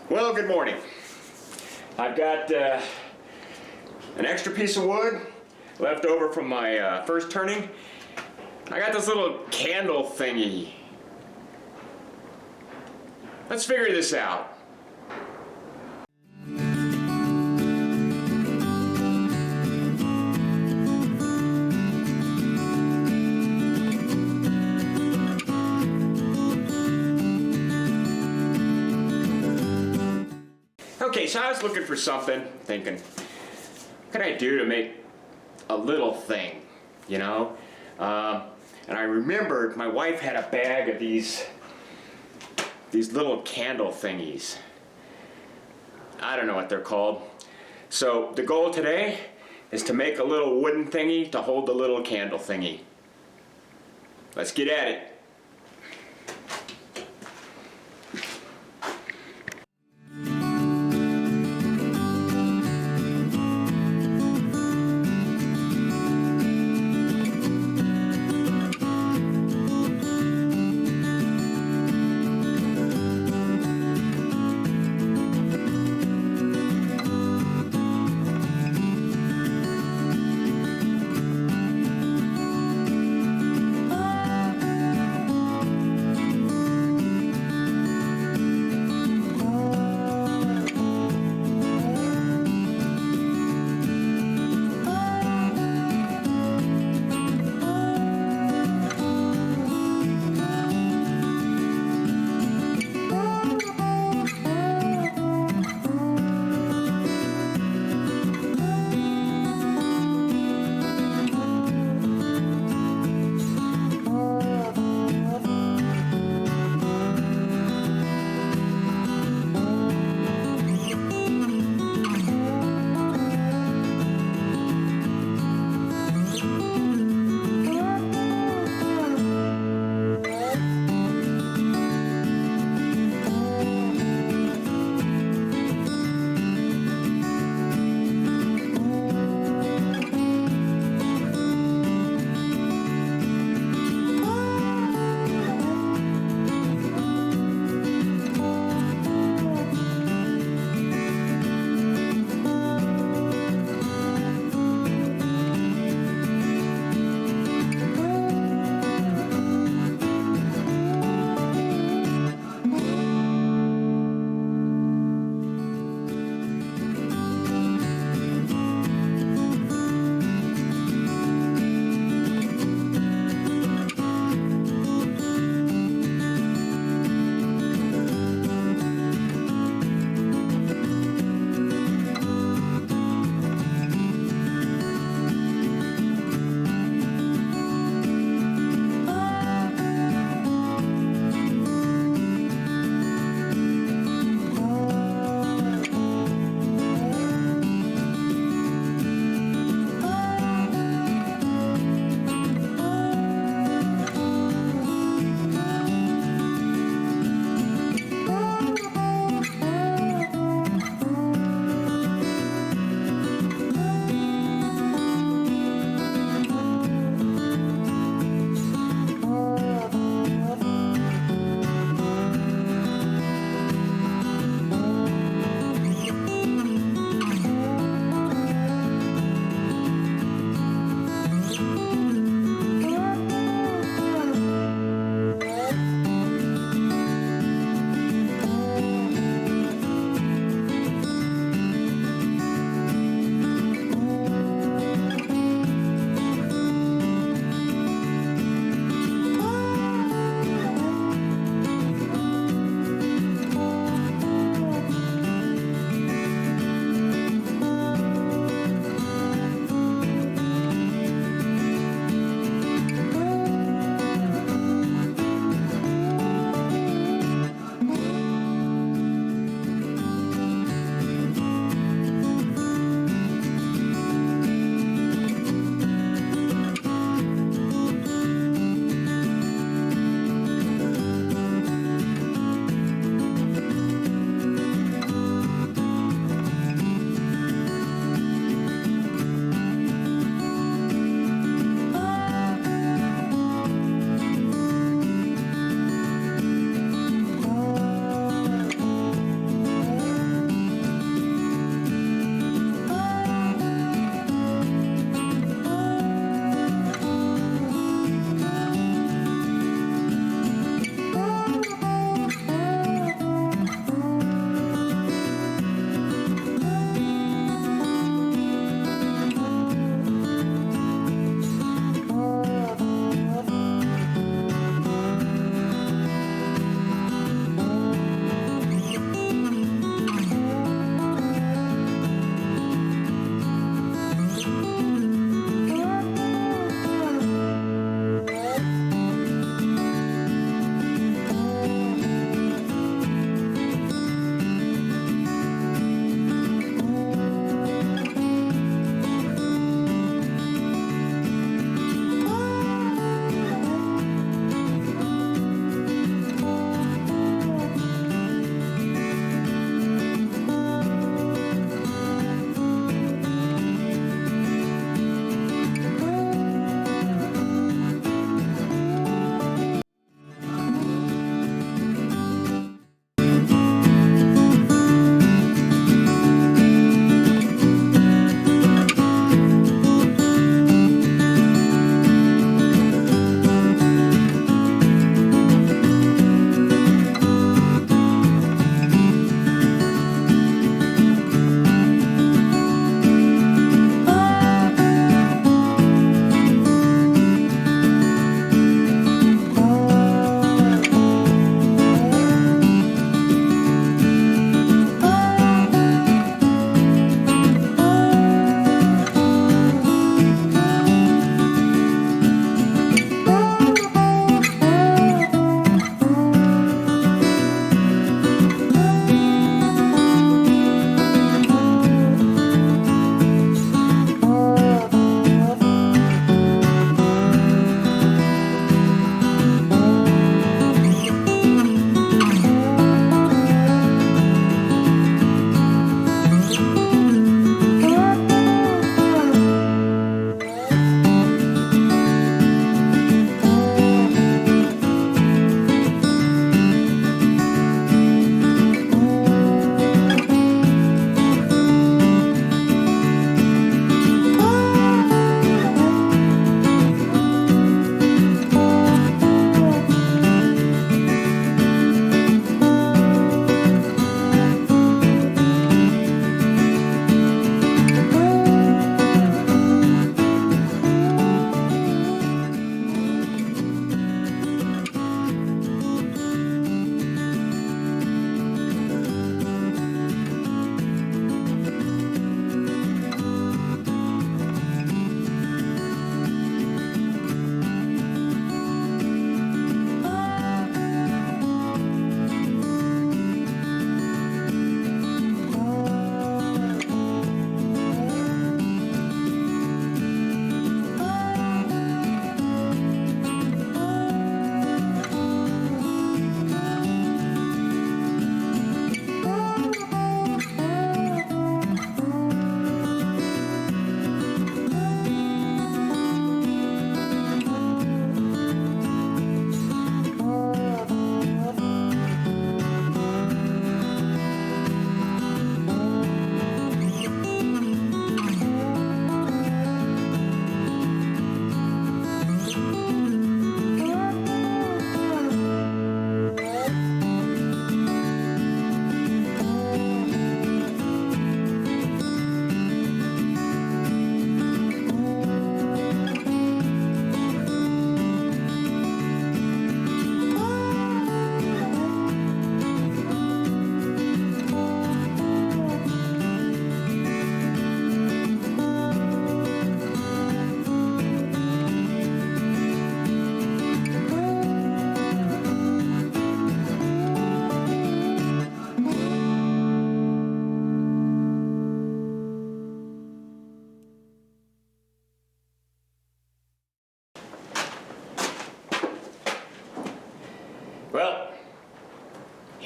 Well, good morning. I've got an extra piece of wood left over from my first turning. I got this little candle thingy. Let's figure this out. Okay, so I was looking for something, thinking, what can I do to make a little thing, you know? And I remembered my wife had a bag of these little candle thingies. I don't know what they're called. So the goal today is to make a little wooden thingy to hold the little candle thingy. Let's get at it.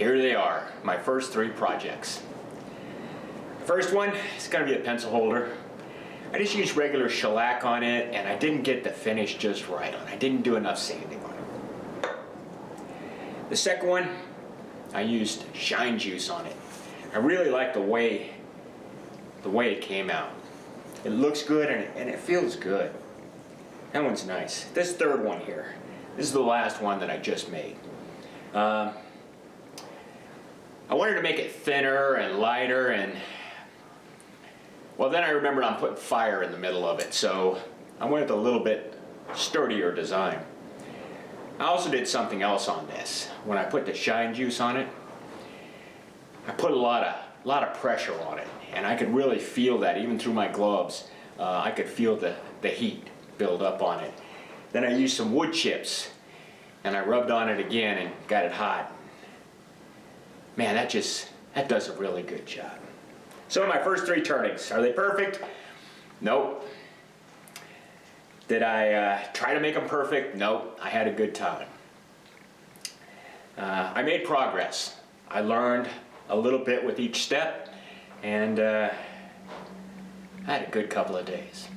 here they are, my first 3 projects. The first one is going to be a pencil holder. I just used regular shellac on it, and I didn't get the finish just right on it. I didn't do enough sanding on it. The second one, I used shine juice on it. I really like the way it came out. It looks good and it feels good. That one's nice. This third one here, this is the last one that I just made. I wanted to make it thinner and lighter, and well, then I remembered I'm putting fire in the middle of it, so I went with a little bit sturdier design. I also did something else on this. When I put the shine juice on it, I put a lot of pressure on it, and I could really feel that even through my gloves. I could feel the heat build up on it. Then I used some wood chips, and I rubbed on it again and got it hot. Man, that does a really good job. So my first 3 turnings, are they perfect? Nope. Did I try to make them perfect? Nope. I had a good time. I made progress. I learned a little bit with each step, and I had a good couple of days.